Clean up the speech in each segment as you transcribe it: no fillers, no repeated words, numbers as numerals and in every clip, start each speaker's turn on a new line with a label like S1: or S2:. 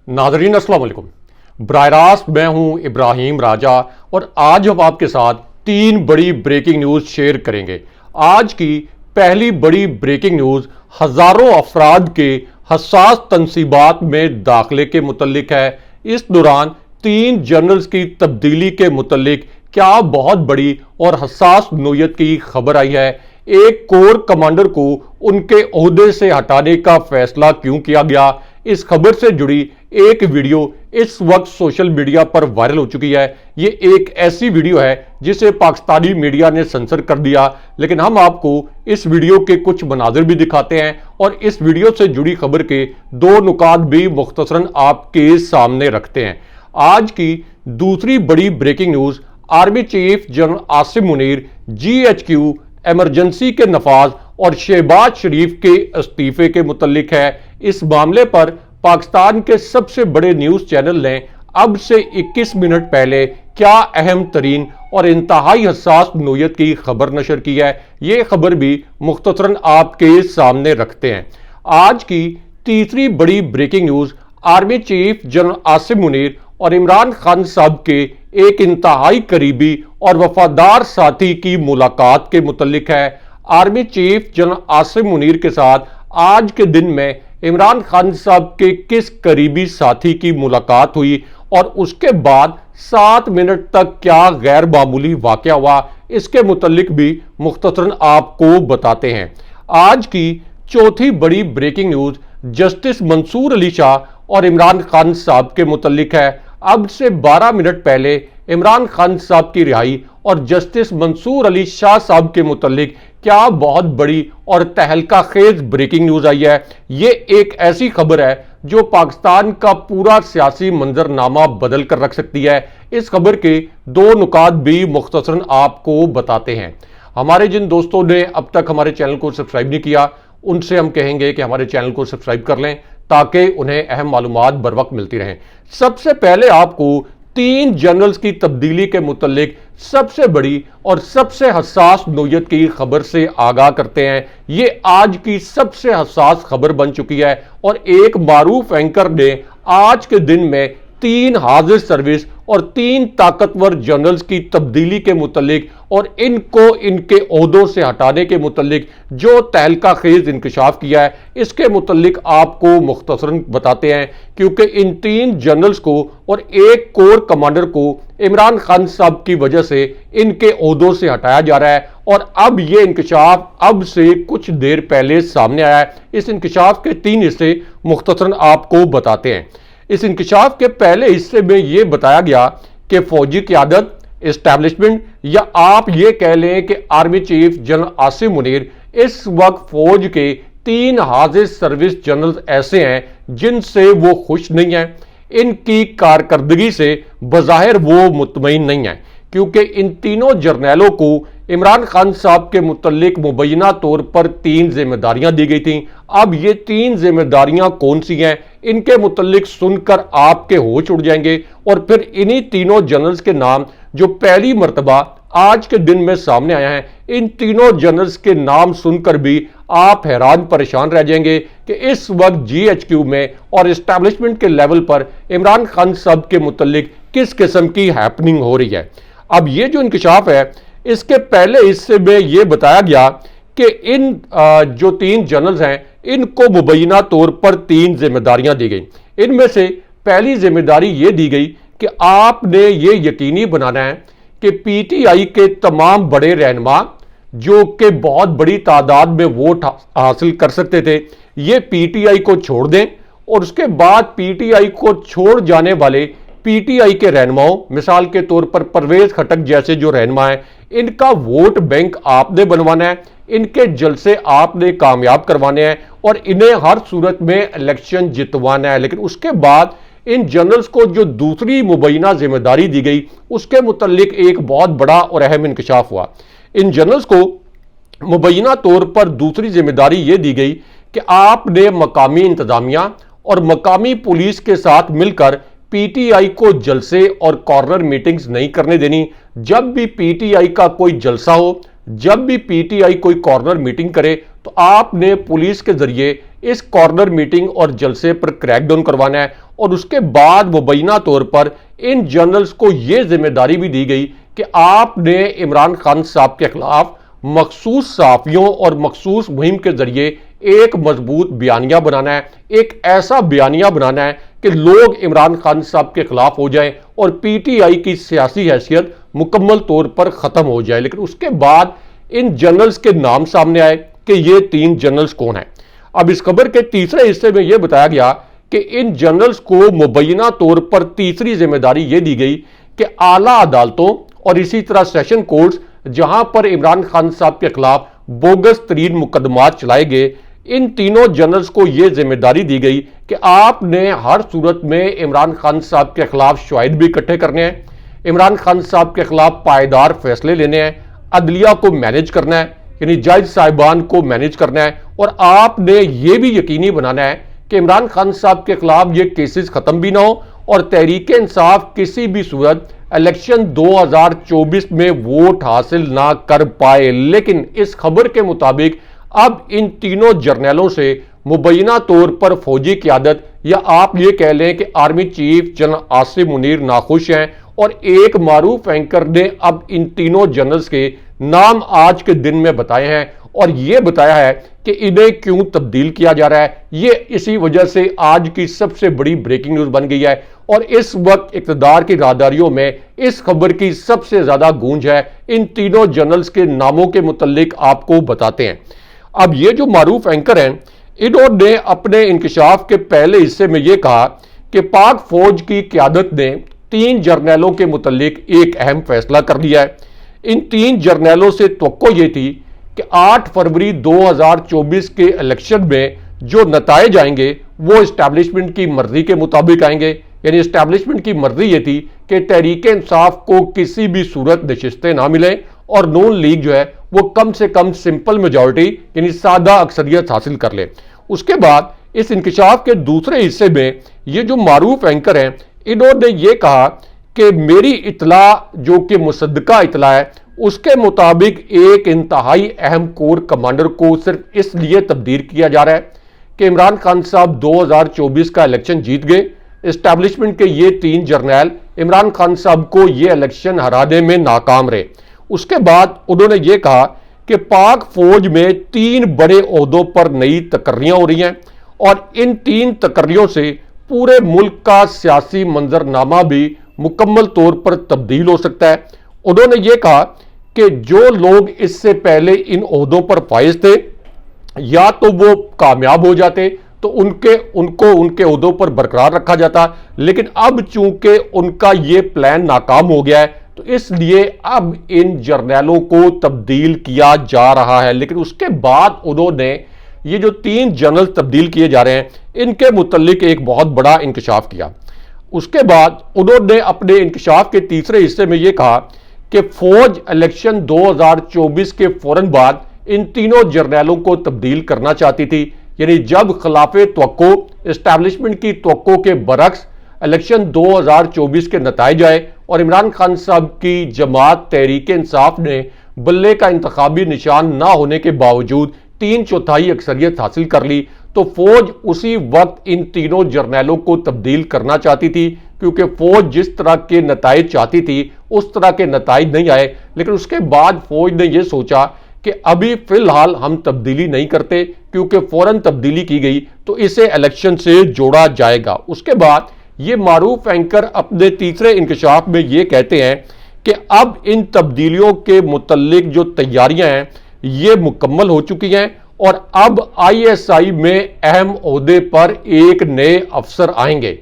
S1: नाजरीन अस्सलाम वालेकुम। बराह रास्त मैं हूं इब्राहिम राजा और आज हम आपके साथ तीन बड़ी ब्रेकिंग न्यूज़ शेयर करेंगे। आज की पहली बड़ी ब्रेकिंग न्यूज़ हज़ारों अफराद के हसास तनसीबात में दाखिले के मुतल्लिक है। इस दौरान तीन जनरल्स की तब्दीली के मुतल्लिक क्या बहुत बड़ी और हसास नोयत की खबर आई है। एक कोर कमांडर को उनके ओहदे से हटाने का फैसला क्यों किया गया, इस खबर से जुड़ी एक वीडियो इस वक्त सोशल मीडिया पर वायरल हो चुकी है। ये एक ऐसी वीडियो है जिसे पाकिस्तानी मीडिया ने सेंसर कर दिया, लेकिन हम आपको इस वीडियो के कुछ मनाजिर भी दिखाते हैं और इस वीडियो से जुड़ी खबर के दो नुकात भी मुख्तसरन आपके सामने रखते हैं। आज की दूसरी बड़ी breaking news army chief general Asim Munir GHQ emergency के नफाज और शहबाज शरीफ के इस्तीफे के मुतल्लिक है। इस मामले पर पाकिस्तान के सबसे बड़े न्यूज चैनल ने अब से 21 मिनट पहले क्या अहम तरीन और इंतहाई हसास नोयत की खबर नशर की है, ये खबर भी मुख्तसरन आपके सामने रखते हैं। आज की तीसरी बड़ी breaking news army chief general Asim Munir और इमरान खान साहब के एक इंतहाई करीबी और वफादार साथी की मुलाकात के मुतल्लिक है। Army chief general Asim Munir के साथ आज के दिन में इमरान खान साहब के किस करीबी साथी की मुलाकात हुई और उसके बाद 7 मिनट तक क्या गैर मामूली वाकया हुआ, इसके मुतल्लिक भी मुख्तसरन आपको बताते हैं। आज की चौथी बड़ी breaking news justice Mansoor Ali Shah और इमरान खान साहब के मुतल्लिक है। अब से 12 मिनट पहले इमरान खान साहब की रिहाई और जस्टिस मंसूर अली शाह साहब के मुतल्लिक क्या बहुत बड़ी और तहलका खेज ब्रेकिंग न्यूज आई है। ये एक ऐसी खबर है जो पाकिस्तान का पूरा सियासी मंजरनामा बदल कर रख सकती है। इस खबर के दो नुकात भी मुख्तसरन आपको बताते हैं। हमारे जिन दोस्तों ने अब तक हमारे चैनल को सब्सक्राइब नहीं किया, उनसे हम कहेंगे कि हमारे चैनल को सब्सक्राइब कर लें ताकि उन्हें अहम मालूमात बर वक्त मिलती रहें। सबसे पहले आपको तीन जनरल्स की तब्दीली के मुतल्लिक सबसे बड़ी और सबसे हसास नोयत की खबर से आगाह करते हैं। ये आज की सबसे हसास खबर बन चुकी है और एक मारूफ एंकर ने आज के दिन में 3 हाजिर सर्विस और 3 ताकतवर जनरल्स की तब्दीली के मुतल्लिक और इनको इनके ओहदों से हटाने के मुतल्लिक जो तहलका खेज इंकशाफ किया है, इसके मुतल्लिक आपको मुख्तसरन बताते हैं। क्योंकि इन 3 जनरल्स को और एक कोर कमांडर को इमरान खान साहब की वजह से इनके ओहदों से हटाया जा रहा है और अब ये इंकशाफ अब से कुछ देर पहले सामने आया है। इस इंकशाफ के 3 हिस्से मुख्तसरन आपको बताते हैं। इस इंकशाफ के पहले हिस्से में यह बताया गया कि फौजी क़यादत, एस्टैब्लिशमेंट या आप ये कह लें कि army chief general Asim Munir इस वक्त फौज के 3 हाजिर सर्विस जनरल ऐसे हैं जिनसे वो खुश नहीं है। इनकी कारकर्दगी से बज़ाहिर वो मुतमईन नहीं है, क्योंकि इन तीनों जर्नैलों को इमरान खान साहब के मुतल्लिक मुबैना तौर पर 3 जिम्मेदारियां दी गई थी। अब ये 3 जिम्मेदारियां कौन सी हैं, इनके मुतल्लिक सुनकर आपके होश उड़ जाएंगे और फिर इन्हीं तीनों जनरल्स के नाम जो पहली मर्तबा आज के दिन में सामने आया है, इन तीनों जनरल्स के नाम सुनकर भी आप हैरान परेशान रह जाएंगे कि इस वक्त GHQ में और एस्टैब्लिशमेंट के लेवल पर इमरान खान साहब के मुतल्लिक किस किस्म की हैपनिंग हो रही है। अब ये जो इंकशाफ है, इसके पहले हिस्से में यह बताया गया कि इन जो 3 जनरल्स हैं, इनको मुबैना तौर पर 3 जिम्मेदारियां दी गई। इनमें से पहली जिम्मेदारी यह दी गई कि आपने ये यकीनी बनाना है कि PTI के तमाम बड़े रहनुमा जो कि बहुत बड़ी तादाद में वोट हासिल कर सकते थे, ये PTI को छोड़ दें और उसके बाद PTI को छोड़ जाने वाले PTI के रहनुमाओं, मिसाल के तौर पर परवेज खटक जैसे जो रहनुमा हैं, इनका वोट बैंक आपने बनवाना है, इनके जलसे आपने कामयाब करवाने हैं और इन्हें हर सूरत में इलेक्शन जितवाना है। लेकिन उसके बाद इन जनरल्स को जो दूसरी मुबैना जिम्मेदारी दी गई, उसके मुतल्लिक एक बहुत बड़ा और अहम इंकशाफ हुआ। इन जनरल्स को मुबैना तौर पर दूसरी जिम्मेदारी यह दी गई कि आपने मकामी इंतजामिया और मकामी पुलिस के साथ मिलकर PTI को जलसे और कॉर्नर मीटिंग्स नहीं करने देनी। जब भी PTI का कोई जलसा हो, जब भी PTI कोई कॉर्नर मीटिंग करे, तो आपने पुलिस के जरिए इस कॉर्नर मीटिंग और जलसे पर क्रैकडाउन करवाना है। और उसके बाद मुबैना तौर पर इन जनरल्स को यह जिम्मेदारी भी दी गई कि आपने इमरान खान साहब के खिलाफ मखसूस सहाफियों और मखसूस मुहिम के जरिए एक मजबूत बयानिया बनाना है, एक ऐसा बयानिया बनाना है कि लोग इमरान खान साहब के खिलाफ हो जाएं और पीटीआई की सियासी हैसियत मुकम्मल तौर पर खत्म हो जाए। लेकिन उसके बाद इन जनरल्स के नाम सामने आए कि ये 3 जनरल्स कौन है। अब इस खबर के तीसरे हिस्से में यह बताया गया कि इन जनरल्स को मुबैना तौर पर तीसरी जिम्मेदारी यह दी गई कि आला अदालतों और इसी तरह सेशन कोर्ट्स जहां पर इमरान खान साहब के खिलाफ बोगस तरीन मुकदमात चलाए गए, इन तीनों जनरल्स को यह जिम्मेदारी दी गई कि आपने हर सूरत में इमरान खान साहब के खिलाफ शवाहिद भी इकट्ठे करने हैं, इमरान खान साहब के खिलाफ पायदार फैसले लेने हैं, अदलिया को मैनेज करना है, यानी जज साहिबान को मैनेज करना है, और आपने यह भी यकीनी बनाना है कि इमरान खान साहब के खिलाफ ये केसेस खत्म भी ना हो और तहरीक इंसाफ किसी भी सूरत इलेक्शन 2024 में वोट हासिल ना कर पाए। लेकिन इस खबर के मुताबिक अब इन तीनों जर्नलों से मुबैना तौर पर फौजी क़यादत या आप ये कह लें कि army chief general Asim Munir नाखुश हैं और एक मारूफ एंकर ने अब इन तीनों जनरल्स के नाम आज के दिन में बताए हैं और यह बताया है कि इन्हें क्यों तब्दील किया जा रहा है। ये इसी वजह से आज की सबसे बड़ी ब्रेकिंग न्यूज बन गई है और इस वक्त इक़्तिदार की राहदारियों में इस खबर की सबसे ज्यादा गूंज है। इन तीनों जनरल्स के नामों के मुतल्लिक आपको बताते हैं। अब ये जो मारूफ एंकर हैं, इन्होंने अपने इंकशाफ के पहले हिस्से में यह कहा कि पाक फौज की क़यादत ने 3 जर्नलों के मुतल्लिक एक अहम फैसला कर लिया है। इन 3 जर्नलों से तवक्को ये थी कि 8 फरवरी 2024 के इलेक्शन में जो नताइज आएंगे वो इस्टेब्लिशमेंट की मर्जी के मुताबिक आएंगे। यानी इस्टेब्लिशमेंट की मर्जी ये थी कि तहरीक इंसाफ को किसी भी सूरत नशिस्तें ना मिले और नून लीग जो है वो कम से कम सिंपल मेजॉरिटी यानी सादा अक्सरियत हासिल कर ले। उसके बाद इस इंकशाफ के दूसरे हिस्से में ये जो मारूफ एंकर हैं, इन्होंने ये कहा कि मेरी इतला जो कि मुसद्दका इतला है उसके मुताबिक एक इंतहाई अहम कोर कमांडर को सिर्फ इसलिए तब्दील किया जा रहा है कि इमरान खान साहब 2024 का इलेक्शन जीत गए। इस्टेब्लिशमेंट के ये 3 जर्नैल इमरान खान साहब को ये इलेक्शन हराने में नाकाम रहे। उसके बाद उन्होंने ये कहा कि पाक फौज में 3 बड़े ओहदों पर नई तकर्रियां हो रही हैं और इन 3 तकर्रियों से पूरे मुल्क का सियासी मंजरनामा भी मुकम्मल तौर पर तब्दील हो सकता है। उन्होंने ये कहा कि जो लोग इससे पहले इन ओहदों पर फाइज थे या तो वो कामयाब हो जाते तो उनको उनके ओहदों पर बरकरार रखा जाता, लेकिन अब चूंकि उनका ये प्लान नाकाम हो गया है तो इसलिए अब इन जर्नैलों को तब्दील किया जा रहा है। लेकिन उसके बाद उन्होंने ये जो 3 जनरल तब्दील किए जा रहे हैं इनके मुतल्लिक एक बहुत बड़ा इंकशाफ किया। उसके बाद उन्होंने अपने इंकशाफ के तीसरे हिस्से में यह कहा कि फौज इलेक्शन 2024 के फौरन बाद इन तीनों जर्नैलों को तब्दील करना चाहती थी। यानी जब खिलाफे तवक्को इस्टेब्लिशमेंट की तवक्को के बरक्स इलेक्शन 2024 के नताइज आए और इमरान खान साहब की जमात तहरीक इंसाफ ने बल्ले का इंतखाबी निशान ना होने के बावजूद 3/4 अक्सरियत हासिल कर ली, तो फौज उसी वक्त इन तीनों जर्नैलों को तब्दील करना चाहती थी क्योंकि फौज जिस तरह के नताइज चाहती थी उस तरह के नताइज नहीं आए। लेकिन उसके बाद फौज ने यह सोचा कि अभी फिलहाल हम तब्दीली नहीं करते क्योंकि फौरन तब्दीली की गई तो इसे इलेक्शन से जोड़ा जाएगा। उसके बाद ये मारूफ एंकर अपने तीसरे इंकशाफ में ये कहते हैं कि अब इन तब्दीलियों के मुतल्लिक जो तैयारियां हैं ये मुकम्मल हो चुकी हैं और अब ISI में अहम ओहदे पर एक नए अफसर आएंगे।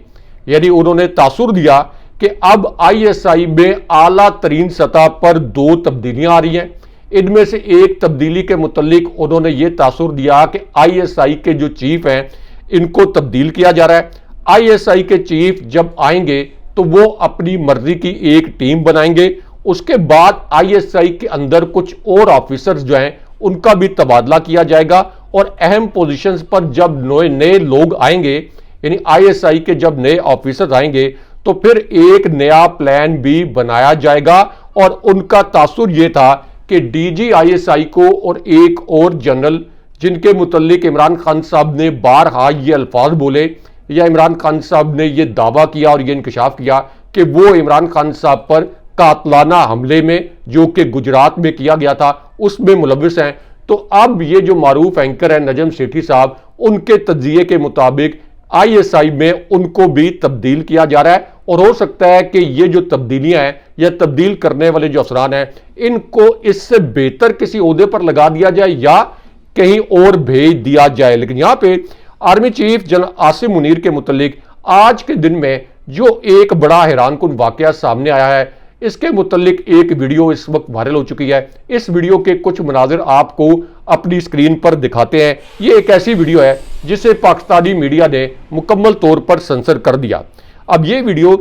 S1: यानी उन्होंने तासुर दिया कि अब ISI में आला तरीन सतह पर 2 तब्दीलियां आ रही हैं। इनमें से एक तब्दीली के मुतल्लिक उन्होंने ये तासुर दिया कि ISI के जो चीफ हैं इनको तब्दील किया जा रहा है। ISI के चीफ जब आएंगे तो वो अपनी मर्जी की एक टीम बनाएंगे। उसके बाद ISI के अंदर कुछ और ऑफिसर्स जो हैं उनका भी तबादला किया जाएगा और अहम पोजीशंस पर जब नए लोग आएंगे यानी ISI के जब नए ऑफिसर्स आएंगे तो फिर एक नया प्लान भी बनाया जाएगा। और उनका तासुर यह था कि DG ISI को और एक और जनरल जिनके मुतल्लिक इमरान खान साहब ने बारहा ये अल्फाज बोले या इमरान खान साहब ने ये दावा किया और ये इंकशाफ किया कि वो इमरान खान साहब पर कातलाना हमले में जो कि गुजरात में किया गया था उसमें मुलविस हैं। तो अब ये जो मारूफ एंकर है नजम सेठी साहब, उनके तज्जिए के मुताबिक ISI में उनको भी तब्दील किया जा रहा है और हो सकता है कि ये जो तब्दीलियां हैं या तब्दील करने वाले जो अफसरान हैं इनको इससे बेहतर किसी ओहदे पर लगा दिया जाए या कहीं और भेज दिया जाए। लेकिन यहां पे army chief general Asim Munir के मुतालिक आज के दिन में जो एक बड़ा हैरानकुन वाकया सामने आया है, इसके मुतालिक एक वीडियो इस वक्त वायरल हो चुकी है। इस वीडियो के कुछ मनाजिर आपको अपनी स्क्रीन पर दिखाते हैं। ये एक ऐसी वीडियो है जिसे पाकिस्तानी मीडिया ने मुकम्मल तौर पर सेंसर कर दिया। अब ये वीडियो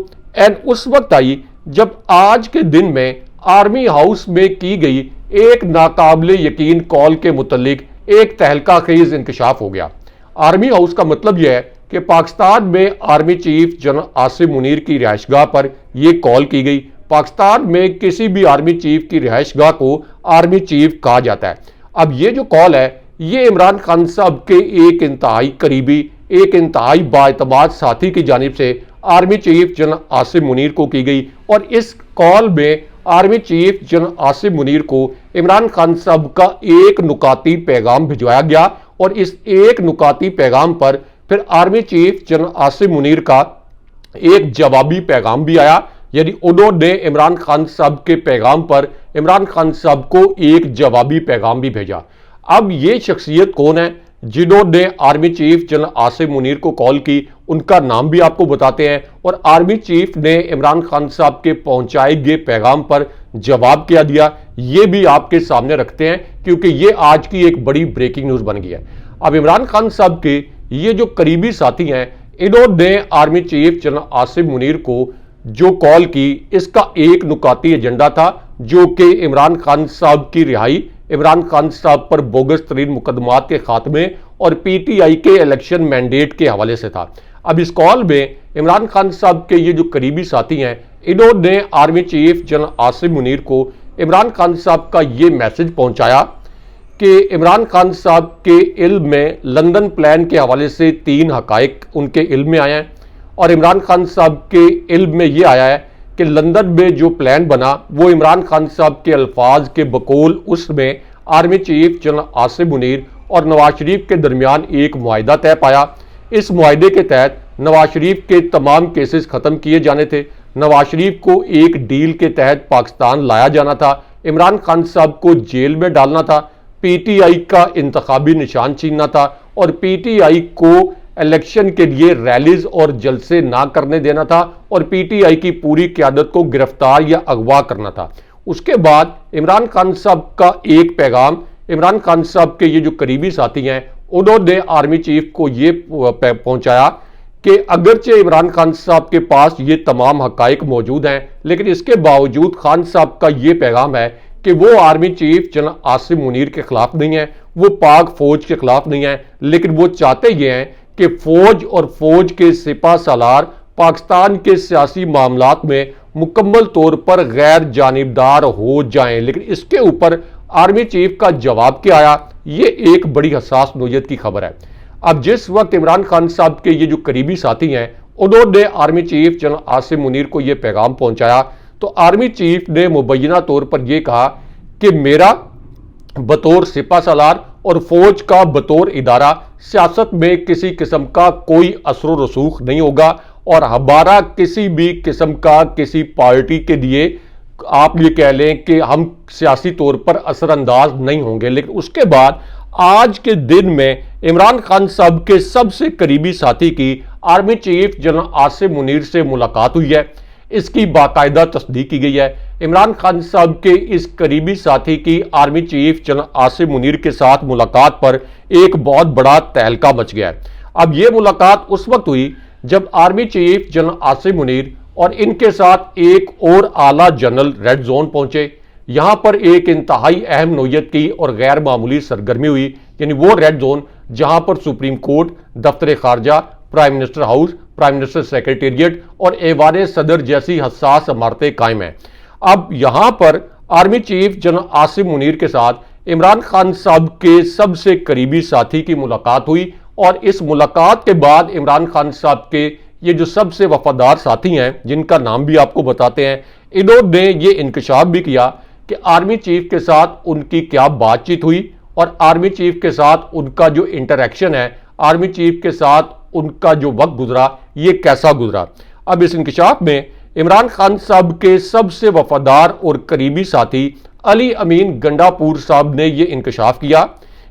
S1: उस वक्त आई जब आज के दिन में आर्मी हाउस में की गई एक नाकाबिले यकीन कॉल के मुतालिक एक तहलका खेज इंकशाफ हो गया। आर्मी हाउस का मतलब यह है कि पाकिस्तान में army chief general Asim Munir की रिहाइशगाह पर यह कॉल की गई। पाकिस्तान में किसी भी आर्मी चीफ की रिहाइशगाह को आर्मी चीफ कहा जाता है। अब ये जो कॉल है ये इमरान खान साहब के एक इंतहाई करीबी, एक इंतहाई बाएतमाद साथी की जानिब से army chief general Asim Munir को की गई और इस कॉल में army chief general Asim Munir को इमरान खान साहब का एक नुकाती पैगाम भिजवाया गया और इस एक नुकाती पैगाम पर फिर army chief general Asim Munir का एक जवाबी पैगाम भी आया। यानी उन्होंने इमरान खान साहब के पैगाम पर इमरान खान साहब को एक जवाबी पैगाम भी भेजा। अब ये शख्सियत कौन है जिन्होंने army chief general Asim Munir को कॉल की, उनका नाम भी आपको बताते हैं और आर्मी चीफ ने इमरान खान साहब के पहुंचाए गए पैगाम पर जवाब क्या दिया ये भी आपके सामने रखते हैं, क्योंकि ये आज की एक बड़ी ब्रेकिंग न्यूज बन गई है। अब इमरान खान साहब के ये जो करीबी साथी हैं इन्होंने army chief general Asim Munir को जो कॉल की, इसका एक नुकाती एजेंडा था जो कि इमरान खान साहब की रिहाई, इमरान खान साहब पर बोगस तरीन मुकदमात के खात्मे और PTI के इलेक्शन मैंडेट के हवाले से था। अब इस कॉल में इमरान खान साहब के ये जो करीबी साथी हैं इन्होंने army chief general Asim Munir को इमरान खान साहब का ये मैसेज पहुंचाया कि इमरान खान साहब के इल्म में लंदन प्लान के हवाले से 3 हकाइक उनके इल्म में आए हैं और इमरान खान साहब के इल्म में ये आया है कि लंदन में जो प्लान बना वो इमरान खान साहब के अल्फाज के बकौल उसमें army chief general Asim Munir और नवाज शरीफ के दरमियान एक मुआहिदा तय पाया। इस मुआहिदे के तहत नवाज शरीफ के तमाम केसेस खत्म किए जाने थे, नवाज शरीफ को एक डील के तहत पाकिस्तान लाया जाना था, इमरान खान साहब को जेल में डालना था, PTI का इंतखाबी निशान छीनना था और PTI को इलेक्शन के लिए रैलीज और जलसे ना करने देना था और PTI की पूरी क़यादत को गिरफ्तार या अगवा करना था। उसके बाद इमरान खान साहब का एक पैगाम, इमरान खान साहब के ये जो करीबी साथी हैं उन्होंने आर्मी चीफ को ये पहुंचाया कि अगरचे इमरान खान साहब के पास ये तमाम हकाइक मौजूद हैं लेकिन इसके बावजूद खान साहब का ये पैगाम है कि वो army chief general Asim Munir के खिलाफ नहीं है, वो पाक फौज के खिलाफ नहीं है, लेकिन वो चाहते ये हैं कि फौज और फौज के सिपा सालार पाकिस्तान के सियासी मामलात में मुकम्मल तौर पर गैर जानिबदार हो जाएं। लेकिन इसके ऊपर आर्मी चीफ का जवाब क्या आया, ये एक बड़ी हसास नोयत की खबर है। अब जिस वक्त इमरान खान साहब के ये जो करीबी साथी हैं उन्होंने army chief general Asim Munir को ये पैगाम पहुंचाया तो आर्मी चीफ ने मुबैना तौर पर यह कहा कि मेरा बतौर सिपा सालार और फौज का बतौर इदारा सियासत में किसी किस्म का कोई असर रसूख नहीं होगा और हमारा किसी भी किस्म का किसी पार्टी के लिए आप ये कह लें कि हम सियासी तौर पर असरअंदाज नहीं होंगे। लेकिन उसके बाद आज के दिन में इमरान खान साहब के सबसे करीबी साथी की army chief general Asim Munir से मुलाकात हुई है, इसकी बाकायदा तस्दीक की गई है। इमरान खान साहब के इस करीबी साथी की army chief general Asim Munir के साथ मुलाकात पर एक बहुत बड़ा तहलका मच गया है। अब यह मुलाकात उस वक्त हुई जब army chief general Asim Munir और इनके साथ एक और आला जनरल रेड जोन पहुंचे। यहां पर एक इंतहाई अहम नोयत की और गैर मामूली सरगर्मी हुई, यानी वो रेड जोन जहां पर सुप्रीम कोर्ट, दफ्तर खारजा, Prime Minister House, Prime Minister Secretariat और ऐवान सदर जैसी हसास इमारतें कायम हैं। अब यहां पर army chief general Asim Munir के साथ इमरान खान साहब के सबसे करीबी साथी की मुलाकात हुई और इस मुलाकात के बाद इमरान खान साहब के ये जो सबसे वफादार साथी हैं, जिनका नाम भी आपको बताते हैं, इन्होंने ये इंकशाफ भी किया कि आर्मी चीफ के साथ उनकी क्या बातचीत हुई और आर्मी चीफ के साथ उनका जो इंटरेक्शन है, आर्मी चीफ के साथ उनका जो वक्त गुजरा, ये कैसा गुजरा। अब इस इंकशाफ में इमरान खान साहब के सबसे वफादार और करीबी साथी अली अमीन गंडापुर साहब ने यह इंकशाफ किया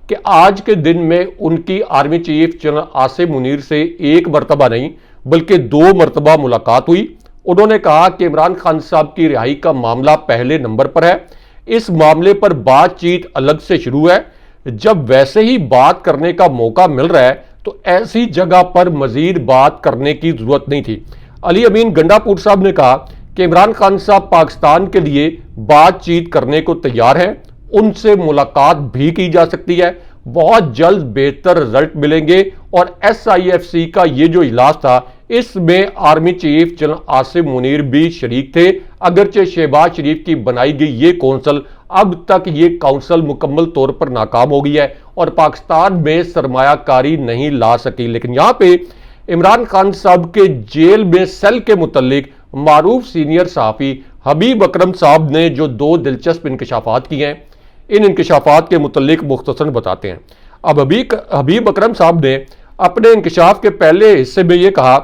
S1: कि आज के दिन में उनकी army chief general Asim Munir से एक मरतबा नहीं बल्कि 2 मरतबा मुलाकात हुई। उन्होंने कहा कि इमरान खान साहब की रिहाई का मामला पहले नंबर पर है, इस मामले पर बातचीत अलग से शुरू है, जब वैसे ही बात करने का मौका मिल रहा है तो ऐसी जगह पर मजीद बात करने की जरूरत नहीं थी। अली अमीन गंडापुर साहब ने कहा कि इमरान खान साहब पाकिस्तान के लिए बातचीत करने को तैयार हैं, उनसे मुलाकात भी की जा सकती है, बहुत जल्द बेहतर रिजल्ट मिलेंगे। और SIFC का ये जो इजलास था, इसमें army chief general Asim Munir भी शरीक थे। अगरचे शहबाज शरीफ की बनाई गई ये कौंसल, अब तक ये काउंसिल मुकम्मल तौर पर नाकाम हो गई है और पाकिस्तान में सरमायाकारी नहीं ला सकी। लेकिन यहां पे इमरान खान साहब के जेल में सेल के मुतल्लिक मारूफ सीनियर सहाफ़ी हबीब अकरम साहब ने जो 2 दिलचस्प इंकशाफात किए हैं, इन इंकशाफात के मुतल्लिक मुख्तसर बताते हैं। अब हबीब अकरम साहब ने अपने इंकशाफ के पहले हिस्से में यह कहा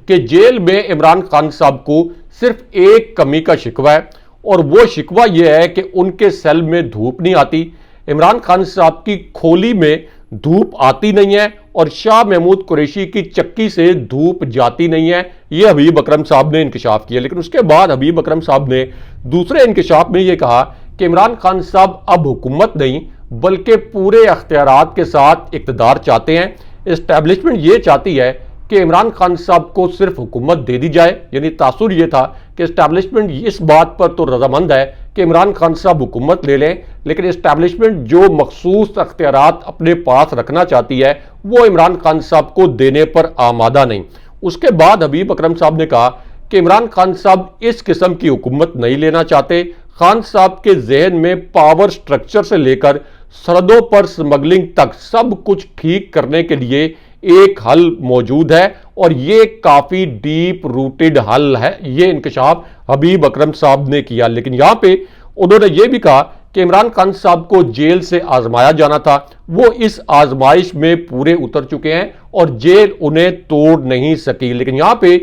S1: कि जेल में इमरान खान साहब को सिर्फ एक कमी का शिकवा है और वो शिकवा यह है कि उनके सेल में धूप नहीं आती। इमरान खान साहब की खोली में धूप आती नहीं है और शाह महमूद कुरैशी की चक्की से धूप जाती नहीं है। यह हबीब अकरम साहब ने इंकशाफ किया। लेकिन उसके बाद हबीब अकरम साहब ने दूसरे इंकशाफ में यह कहा कि इमरान खान साहब अब हुकूमत नहीं बल्कि पूरे अख्तियारात के साथ इक़्तिदार चाहते हैं। एस्टैब्लिशमेंट ये चाहती है कि इमरान खान साहब को सिर्फ हुकूमत दे दी जाए। यानी तासुर ये था कि एस्टैब्लिशमेंट इस बात पर तो रजामंद है कि इमरान खान साहब हुकूमत ले लें, लेकिन एस्टैब्लिशमेंट जो मखसूस अख्तियारात अपने पास रखना चाहती है वो इमरान खान साहब को देने पर आमादा नहीं। उसके बाद हबीब अकरम साहब ने कहा कि इमरान खान साहब इस किस्म की हुकूमत नहीं लेना चाहते। खान साहब के जहन में पावर स्ट्रक्चर से लेकर सरहदों पर स्मगलिंग तक सब कुछ ठीक करने के लिए एक हल मौजूद है और ये काफी डीप रूटेड हल है। ये इंकशाफ हबीब अकरम साहब ने किया। लेकिन यहां पे उन्होंने ये भी कहा कि इमरान खान साहब को जेल से आजमाया जाना था, वो इस आजमाइश में पूरे उतर चुके हैं और जेल उन्हें तोड़ नहीं सकी। लेकिन यहां पे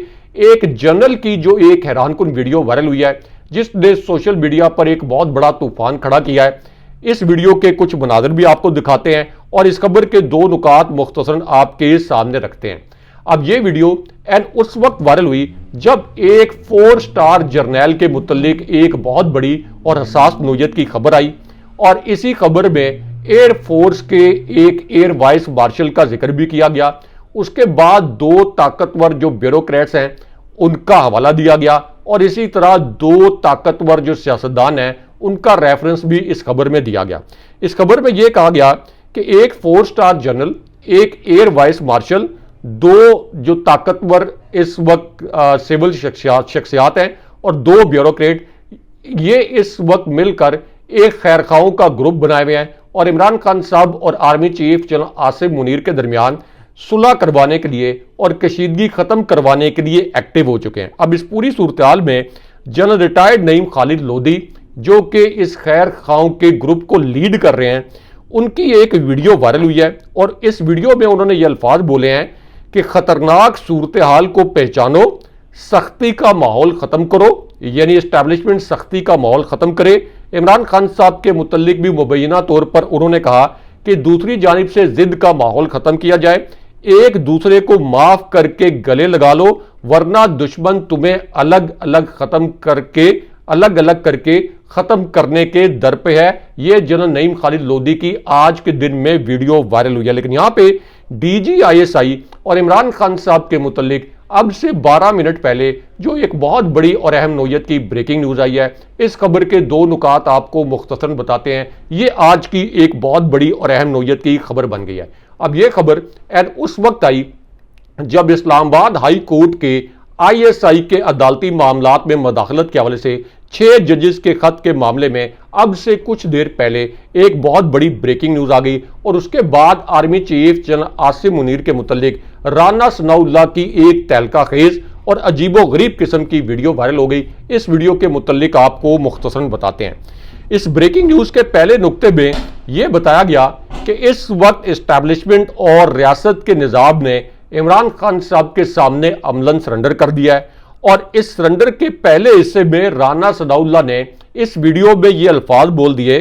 S1: एक जनरल की जो एक हैरानकुन वीडियो वायरल हुई है जिसने सोशल मीडिया पर एक बहुत बड़ा तूफान खड़ा किया है, इस वीडियो के कुछ मनाज़िर भी आपको दिखाते हैं और इस खबर के 2 नुकात मुख्तसरन आपके सामने रखते हैं। अब ये वीडियो उस वक्त वायरल हुई जब एक 4 स्टार जर्नैल के मुतल्लिक एक बहुत बड़ी और हसास नोयत की खबर आई और इसी खबर में एयरफोर्स के एक एयर वाइस मार्शल का जिक्र भी किया गया। उसके बाद 2 ताकतवर जो ब्यूरोक्रेट्स हैं उनका हवाला दिया गया और इसी तरह 2 ताकतवर जो सियासतदान हैं उनका रेफरेंस भी इस खबर में दिया गया। इस खबर में यह कहा गया कि एक 4 स्टार जनरल, एक एयर वाइस मार्शल, 2 जो ताकतवर इस वक्त सिविल शख्सियात हैं और 2 ब्यूरोक्रेट, ये इस वक्त मिलकर एक खैरखाओं का ग्रुप बनाए हुए हैं और इमरान खान साहब और army chief general Asim Munir के दरमियान सुलह करवाने के लिए और कशीदगी खत्म करवाने के लिए एक्टिव हो चुके हैं। अब इस पूरी सूरत में जनरल रिटायर्ड नईम खालिद लोधी जो कि इस खैर खाओं के ग्रुप को लीड कर रहे हैं, उनकी एक वीडियो वायरल हुई है और इस वीडियो में उन्होंने ये अल्फाज बोले हैं कि खतरनाक सूरत हाल को पहचानो, सख्ती का माहौल खत्म करो, यानी एस्टैब्लिशमेंट सख्ती का माहौल खत्म करे। इमरान खान साहब के मुतल्लिक भी मुबैना तौर पर उन्होंने कहा कि दूसरी जानिब से जिद का माहौल खत्म किया जाए, एक दूसरे को माफ करके गले लगा लो वरना दुश्मन तुम्हें अलग अलग करके खत्म करने के दर पे है। यह जनरल नईम खालिद लोधी की आज के दिन में वीडियो वायरल हुई है। लेकिन यहां पे DGISI और इमरान खान साहब के मुतल्लिक अब से 12 मिनट पहले जो एक बहुत बड़ी और अहम नोयत की ब्रेकिंग न्यूज आई है, इस खबर के 2 नुकात आपको मुख्तसरन बताते हैं। ये आज की एक बहुत बड़ी और अहम नोयत की खबर बन गई है। अब यह खबर उस वक्त आई जब इस्लामाबाद हाई कोर्ट के ISI के अदालती मामलात में मदाखलत के हवाले से 6 जजेस के खत के मामले में अब से कुछ देर पहले एक बहुत बड़ी ब्रेकिंग न्यूज आ गई और उसके बाद army chief general Asim Munir के मुतालिक राना सनाउल्लाह की एक तहलका खेज और अजीबो गरीब किस्म की वीडियो वायरल हो गई। इस वीडियो के मुतालिक आपको मुख्तसरन बताते हैं। इस ब्रेकिंग न्यूज के पहले नुक्ते में यह बताया गया कि इस वक्त इस्टेब्लिशमेंट और रियासत के निज़ाम ने इमरान खान साहब के सामने अमलन सरेंडर कर दिया है और इस सरेंडर के पहले हिस्से में राना सनाउल्लाह ने इस वीडियो में ये अल्फाज बोल दिए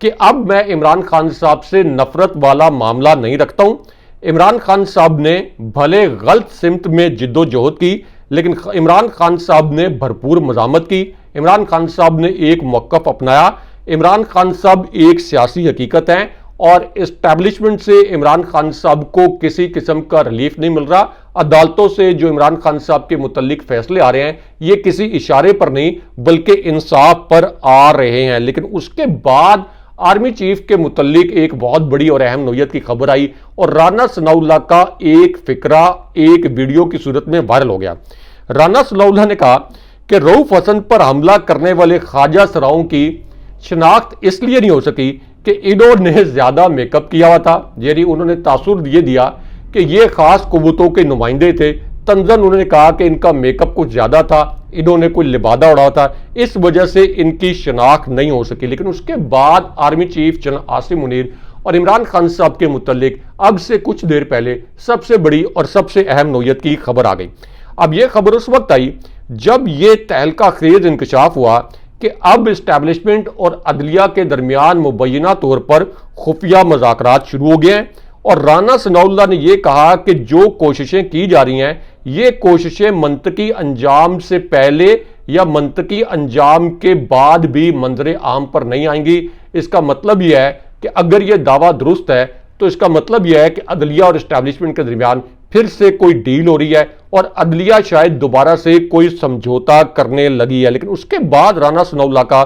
S1: कि अब मैं इमरान खान साहब से नफरत वाला मामला नहीं रखता हूं। इमरान खान साहब ने भले गलत सिमत में जिद्दोजहद की, लेकिन इमरान खान साहब ने भरपूर मजामत की। इमरान खान साहब ने एक मौक़िफ़ अपनाया। इमरान खान साहब एक सियासी हकीकत हैं और इस्टेब्लिशमेंट से इमरान खान साहब को किसी किस्म का रिलीफ नहीं मिल रहा। अदालतों से जो इमरान खान साहब के मुतल्लिक फैसले आ रहे हैं ये किसी इशारे पर नहीं बल्कि इंसाफ पर आ रहे हैं। लेकिन उसके बाद आर्मी चीफ के मुतल्लिक एक बहुत बड़ी और अहम नौयत की खबर आई और राना सनाउल्लाह का एक फिक्रा एक वीडियो की सूरत में वायरल हो गया। राना सनाउल्लाह ने कहा कि रऊफ हसन पर हमला करने वाले ख्वाजा सराओं की शिनाख्त इसलिए नहीं हो सकी कि इन्होंने ज्यादा मेकअप किया हुआ था, यानी उन्होंने तासुर ये दिया कि ये खास कुव्वतों के नुमाइंदे थे। तंजन उन्होंने कहा कि इनका मेकअप कुछ ज्यादा था, इन्होंने कोई लिबादा उड़ा था, इस वजह से इनकी शनाख्त नहीं हो सकी। लेकिन उसके बाद army chief general Asim Munir और इमरान खान साहब के मुतल्लिक अब से कुछ देर पहले सबसे बड़ी और सबसे अहम नौयत की खबर आ गई। अब यह खबर उस वक्त आई जब यह तहलका खेज इंकशाफ हुआ कि अब इस्टेब्लिशमेंट और अदलिया के दरमियान मुबैना तौर पर खुफिया मुज़ाकरात शुरू हो गए हैं और राना सनाउल्लाह ने यह कहा कि जो कोशिशें की जा रही हैं ये कोशिशें मंतकी अंजाम से पहले या मंतकी अंजाम के बाद भी मंजरे आम पर नहीं आएंगी। इसका मतलब यह है कि अगर यह दावा दुरुस्त है तो इसका मतलब यह है कि अदलिया और इस्टेब्लिशमेंट के दरमियान फिर से कोई डील हो रही है और अदलिया शायद दोबारा से कोई समझौता करने लगी है। लेकिन उसके बाद राना सनाउल्लाह का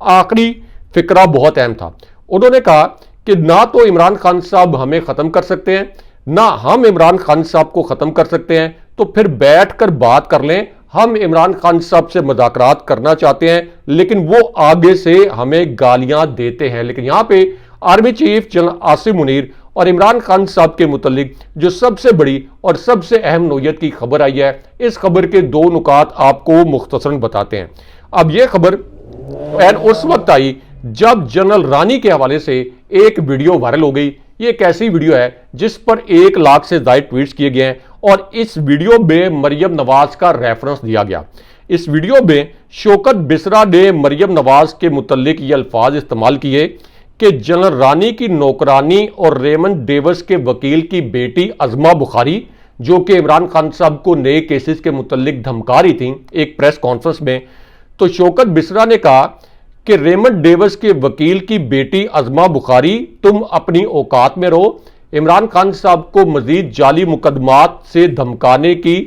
S1: आखिरी फिक्रा बहुत अहम था। उन्होंने कहा कि ना तो इमरान खान साहब हमें खत्म कर सकते हैं ना हम इमरान खान साहब को खत्म कर सकते हैं, तो फिर बैठकर बात कर लें। हम इमरान खान साहब से मुज़ाकरात करना चाहते हैं लेकिन वो आगे से हमें गालियां देते हैं। लेकिन यहां पे army chief general Asim Munir और इमरान खान साहब के मुतल्लिक जो सबसे बड़ी और सबसे अहम नौयत की खबर आई है, इस खबर के दो नुकात आपको मुख्तसरन बताते हैं। अब यह खबर उस वक्त आई जब जनरल रानी के हवाले से एक वीडियो वायरल हो गई। ये एक ऐसी वीडियो है जिस पर 1 लाख से ज्यादा ट्वीट्स किए गए हैं और इस वीडियो में मरियम नवाज का रेफरेंस दिया गया। इस वीडियो में शौकत बिसरा ने मरियम नवाज के मुतल्लिक ये अल्फाज इस्तेमाल किए कि जनरल रानी की नौकरानी और रेमंड डेविस के वकील की बेटी अजमा बुखारी जो कि इमरान खान साहब को नए केसेस के मुतल्लिक धमका रही थी एक प्रेस कॉन्फ्रेंस में, तो शौकत बिसरा ने कहा कि रेमंड डेविस के वकील की बेटी अजमा बुखारी तुम अपनी औकात में रहो, इमरान खान साहब को मजीद जाली मुकदमात से धमकाने की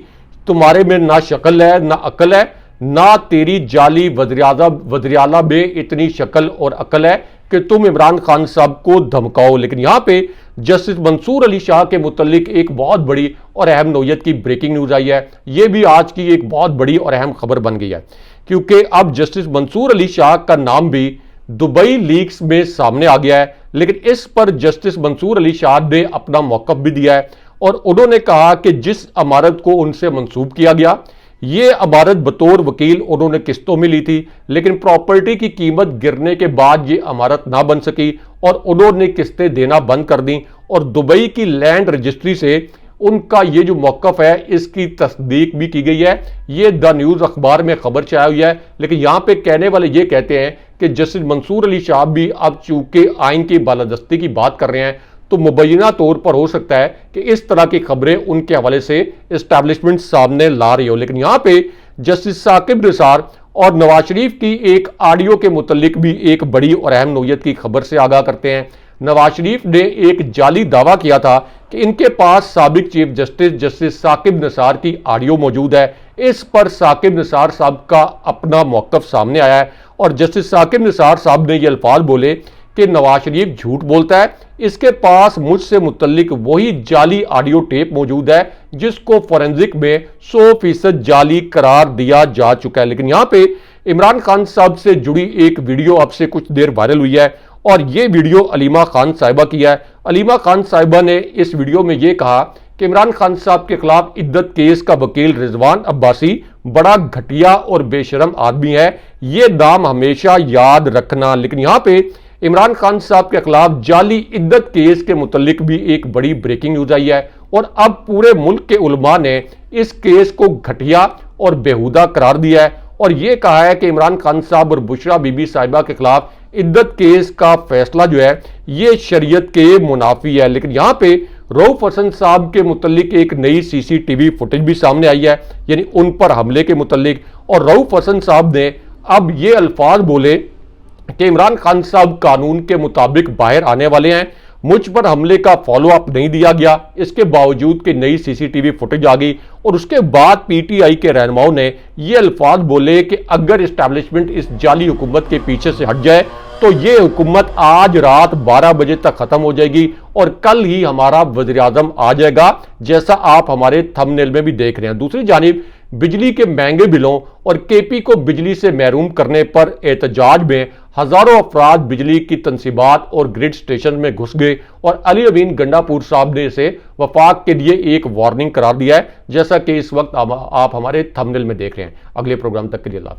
S1: तुम्हारे में ना शक्ल है ना अकल है, ना तेरी जाली वज़ीर-ए-आला में इतनी शक्ल और अकल है कि तुम इमरान खान साहब को धमकाओ। लेकिन यहां पे जस्टिस मंसूर अली शाह के मुतल्लिक एक बहुत बड़ी और अहम नौयत की ब्रेकिंग न्यूज आई है। यह भी आज की एक बहुत बड़ी और अहम खबर बन गई है क्योंकि अब जस्टिस मंसूर अली शाह का नाम भी दुबई लीक्स में सामने आ गया है। लेकिन इस पर जस्टिस मंसूर अली शाह ने अपना मौक़िफ़ भी दिया है और उन्होंने कहा कि जिस अमारत को उनसे मंसूब किया गया ये अमारत बतौर वकील उन्होंने किस्तों में ली थी, लेकिन प्रॉपर्टी की कीमत गिरने के बाद ये अमारत ना बन सकी और उन्होंने किस्तें देना बंद कर दी और दुबई की लैंड रजिस्ट्री से उनका ये जो मौक़िफ़ है इसकी तस्दीक भी की गई है। ये द न्यूज़ अखबार में खबर छाई हुई है। लेकिन यहाँ पे कहने वाले ये कहते हैं कि जस्टिस मंसूर अली शाह भी अब चूंकि आइन की बालादस्ती की बात कर रहे हैं तो मुबैना तौर पर हो सकता है कि इस तरह की खबरें उनके हवाले से इस्टेब्लिशमेंट सामने ला रही हो। लेकिन यहाँ पे जस्टिस साकिब निसार और नवाज शरीफ की एक ऑडियो के मुतल्लिक भी एक बड़ी और अहम नौयत की खबर से आगाह करते हैं। नवाज शरीफ ने एक जाली दावा किया था कि इनके पास साबिक चीफ जस्टिस साकिब निसार की ऑडियो मौजूद है। इस पर साकिब निसार साहब का अपना मौक़िफ़ सामने आया है और जस्टिस साकिब निसार साहब ने ये अल्फाज बोले कि नवाज शरीफ झूठ बोलता है, इसके पास मुझसे मुतल्लिक वही जाली ऑडियो टेप मौजूद है जिसको फोरेंसिक में 100% जाली करार दिया जा चुका है। लेकिन यहां पे इमरान खान साहब से जुड़ी एक वीडियो अब से कुछ देर वायरल हुई है और यह वीडियो अलीमा खान साहिबा की है। अलीमा खान साहिबा ने इस वीडियो में यह कहा कि इमरान खान साहब के खिलाफ इद्दत केस का वकील रिजवान अब्बासी बड़ा घटिया और बेशरम आदमी है, यह नाम हमेशा याद रखना। लेकिन यहां पे इमरान खान साहब के खिलाफ जाली इद्दत केस के मुतल्लिक भी एक बड़ी ब्रेकिंग न्यूज आई है और अब पूरे मुल्क के उलमा ने इस केस को घटिया और बेहुदा करार दिया है और यह कहा है कि इमरान खान साहब और बुशरा बीबी साहिबा के खिलाफ इद्दत केस का फैसला जो है ये शरीयत के मुनाफी है। लेकिन यहां पे रऊफ हसन साहब के मुतल्लिक एक नई सीसीटीवी फुटेज भी सामने आई है, यानी उन पर हमले के मुतल्लिक, और रऊफ हसन साहब ने अब ये अल्फाज बोले कि इमरान खान साहब कानून के मुताबिक बाहर आने वाले हैं, मुझ पर हमले का फॉलोअप नहीं दिया गया, इसके बावजूद कि नई सीसीटीवी फुटेज आ गई। और उसके बाद पीटीआई के रहनुमाओं ने ये अल्फाज बोले कि अगर इस्टेब्लिशमेंट इस जाली हुकूमत के पीछे से हट जाए तो ये हुकूमत आज रात 12 बजे तक खत्म हो जाएगी और कल ही हमारा वज़ीर आज़म आ जाएगा, जैसा आप हमारे थंबनेल में भी देख रहे हैं। दूसरी जानिब बिजली के महंगे बिलों और केपी को बिजली से महरूम करने पर एहतजाज में हजारों अफराद बिजली की तनसीबात और ग्रिड स्टेशन में घुस गए और अली अमीन गंडापुर साहब ने इसे वफाक के लिए एक वार्निंग करार दिया है, जैसा कि इस वक्त आप हमारे थंबनेल में देख रहे हैं। अगले प्रोग्राम तक के लिए